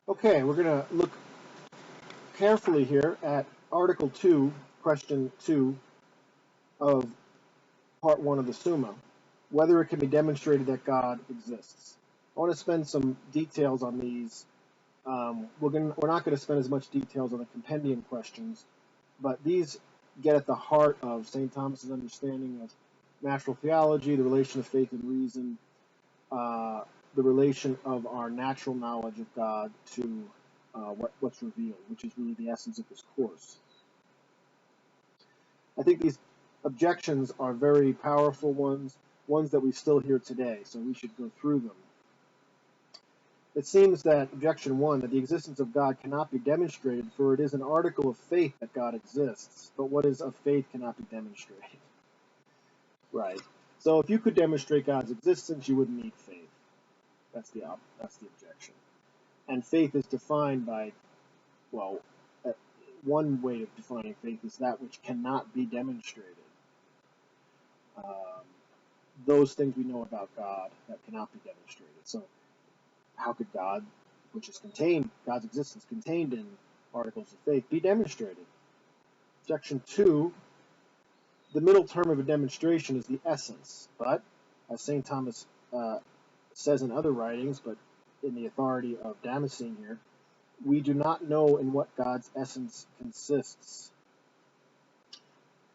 Okay, we're going to look carefully here at Article 2, Question 2 of Part 1 of the Summa, whether it can be demonstrated that God exists. I want to spend some details on these. We're not going to spend as much details on the compendium questions, but these get at the heart of St. Thomas's understanding of natural theology, the relation of faith and reason, the relation of our natural knowledge of God to what's revealed, which is really the essence of this course. I think these objections are very powerful ones that we still hear today, so we should go through them. It seems that objection 1, that the existence of God cannot be demonstrated, for it is an article of faith that God exists, but what is of faith cannot be demonstrated. Right. So if you could demonstrate God's existence, you wouldn't need faith. That's the objection. And faith is defined by, well, one way of defining faith is that which cannot be demonstrated. Those things we know about God that cannot be demonstrated. So how could God, which is contained, God's existence contained in articles of faith, be demonstrated? Section 2, the middle term of a demonstration is the essence, but, as St. Thomas says in other writings, but in the authority of Damascene here, we do not know in what God's essence consists.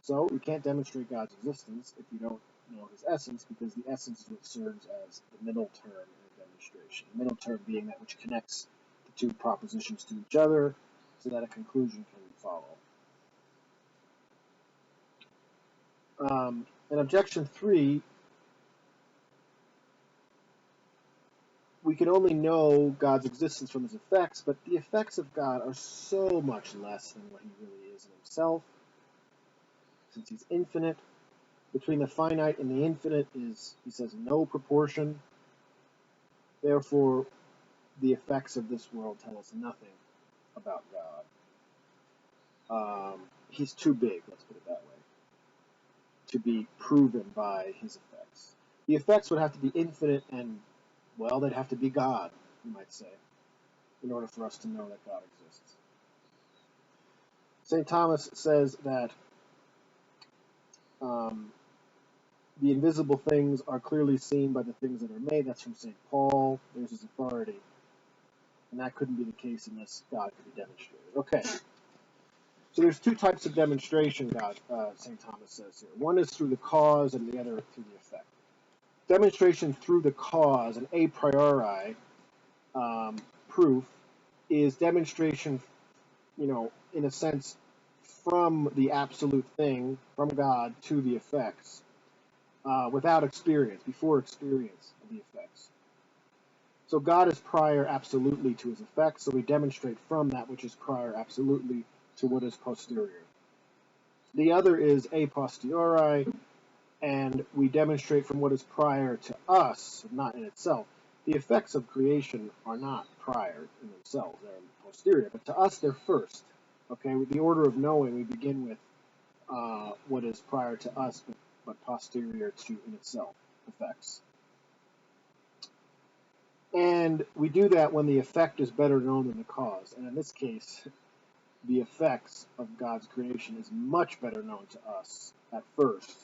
So we can't demonstrate God's existence if you don't know his essence, because the essence is what serves as the middle term in a demonstration. The middle term being that which connects the two propositions to each other so that a conclusion can follow. In objection 3, we can only know God's existence from his effects, but the effects of God are so much less than what he really is in himself, since he's infinite. Between the finite and the infinite is, he says, no proportion. Therefore, the effects of this world tell us nothing about God. He's too big, let's put it that way, to be proven by his effects. The effects would have to be infinite and, well, they'd have to be God, you might say, in order for us to know that God exists. St. Thomas says that the invisible things are clearly seen by the things that are made. That's from St. Paul. There's his authority. And that couldn't be the case unless God could be demonstrated. Okay. So there's two types of demonstration, St. Thomas says here. One is through the cause and the other through the effect. Demonstration through the cause, an a priori proof, is demonstration, in a sense, from the absolute thing, from God, to the effects, without experience, before experience of the effects. So God is prior absolutely to his effects, so we demonstrate from that which is prior absolutely to what is posterior. The other is a posteriori, and we demonstrate from what is prior to us, not in itself. The effects of creation are not prior in themselves, they're posterior, but to us they're first. Okay, with the order of knowing, we begin with what is prior to us, but posterior to in itself, effects. And we do that when the effect is better known than the cause. And in this case, the effects of God's creation is much better known to us at first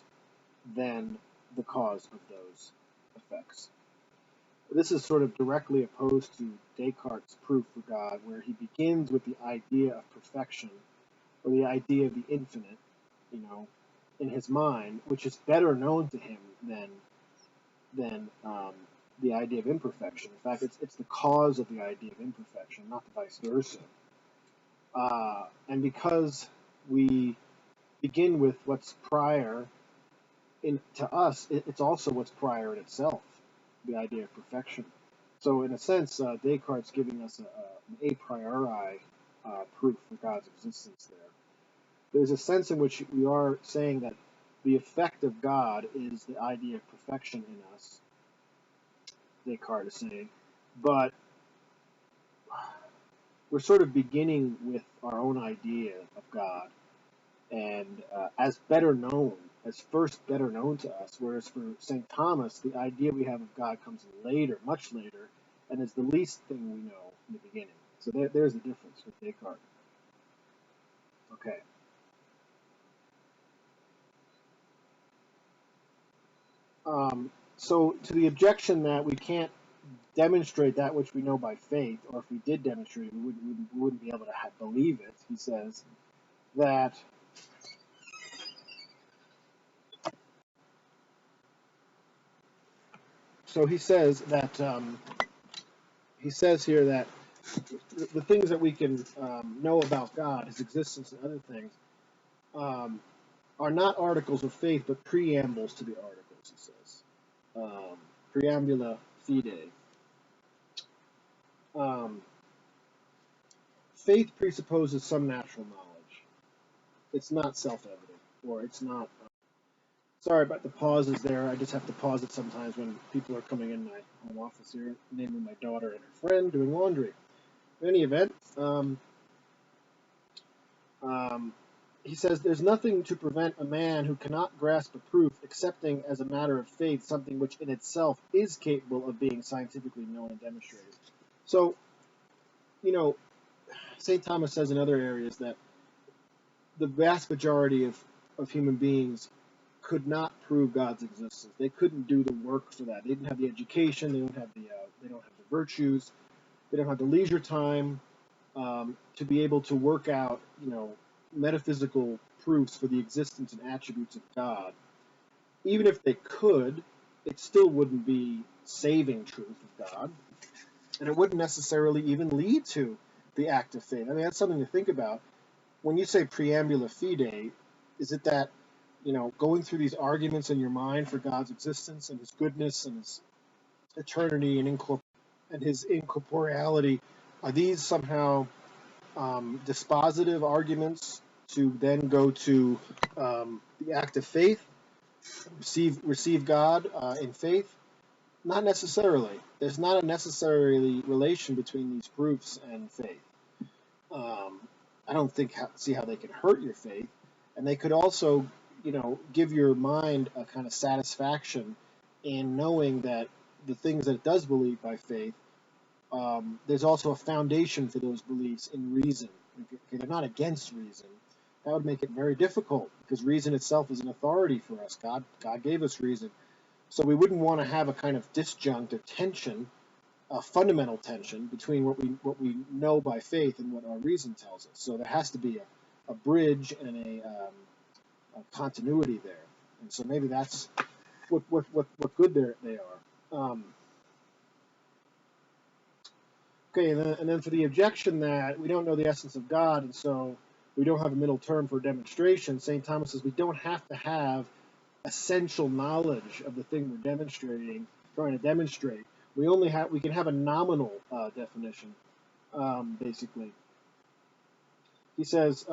than the cause of those effects. This is sort of directly opposed to Descartes' proof for God, where he begins with the idea of perfection, or the idea of the infinite, in his mind, which is better known to him than the idea of imperfection. In fact, it's the cause of the idea of imperfection, not the vice versa. And because we begin with what's prior to us, it's also what's prior in itself, the idea of perfection. So in a sense, Descartes giving us an a priori proof for God's existence there. There's a sense in which we are saying that the effect of God is the idea of perfection in us, Descartes is saying, but we're sort of beginning with our own idea of God, and as better known, as first better known to us, whereas for St. Thomas, the idea we have of God comes later, much later, and is the least thing we know in the beginning. So there's the difference with Descartes. Okay. So to the objection that we can't demonstrate that which we know by faith, or if we did demonstrate it, we wouldn't be able to believe it, he says that he says here that the things that we can know about God, his existence and other things, are not articles of faith, but preambles to the articles, he says. Preambula fide. Faith presupposes some natural knowledge. It's not self-evident, or it's not. Sorry about the pauses there. I just have to pause it sometimes when people are coming in my home office here, namely my daughter and her friend doing laundry. In any event, he says there's nothing to prevent a man who cannot grasp a proof accepting as a matter of faith something which in itself is capable of being scientifically known and demonstrated. So, St. Thomas says in other areas that the vast majority of human beings could not prove God's existence. They couldn't do the work for that. They didn't have the education. They don't have the virtues. They don't have the leisure time to be able to work out, metaphysical proofs for the existence and attributes of God. Even if they could, it still wouldn't be saving truth of God, and it wouldn't necessarily even lead to the act of faith. I mean, that's something to think about. When you say preambula fide, is it that, going through these arguments in your mind for God's existence and his goodness and his eternity and his incorporeality, are these somehow dispositive arguments to then go to the act of faith, receive God in faith? Not necessarily. There's not a necessarily relation between these proofs and faith. I don't see how they can hurt your faith, and they could also, give your mind a kind of satisfaction in knowing that the things that it does believe by faith, there's also a foundation for those beliefs in reason. They're not against reason. That would make it very difficult because reason itself is an authority for us. God gave us reason, so we wouldn't want to have a kind of disjunct or tension, a fundamental tension between what we know by faith and what our reason tells us. So there has to be a bridge and a continuity there, and so maybe that's what good they are. Okay, and then for the objection that we don't know the essence of God, and so we don't have a middle term for demonstration, St. Thomas says we don't have to have essential knowledge of the thing we're trying to demonstrate. We can have a nominal definition, basically. He says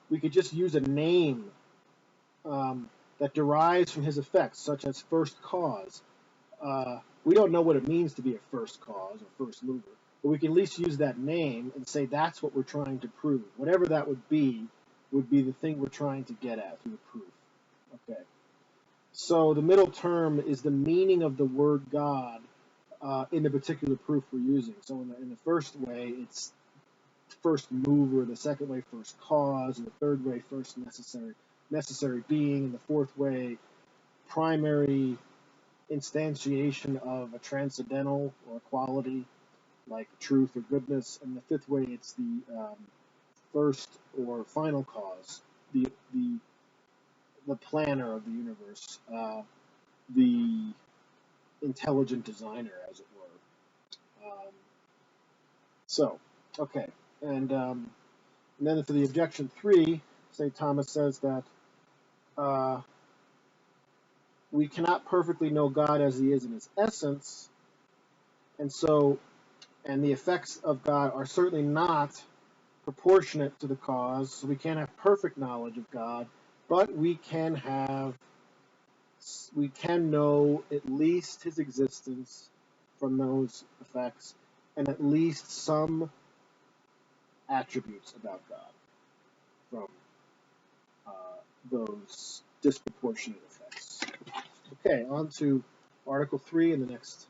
we could just use a name that derives from his effects, such as first cause. We don't know what it means to be a first cause or first mover, but we can at least use that name and say that's what we're trying to prove. Whatever that would be the thing we're trying to get at through the proof. Okay. So the middle term is the meaning of the word God in the particular proof we're using. So in the first way, it's first mover. The second way, first cause. And the third way, first necessary being. And the fourth way, primary instantiation of a transcendental or quality like truth or goodness. And the fifth way, it's the first or final cause, the planner of the universe, the intelligent designer, as it were. Okay, and then for the objection 3, St. Thomas says that we cannot perfectly know God as he is in his essence, and the effects of God are certainly not proportionate to the cause, so we can't have perfect knowledge of God, but we can know at least his existence from those effects, and at least some attributes about God from those disproportionate effects. Okay, on to Article 3 in the next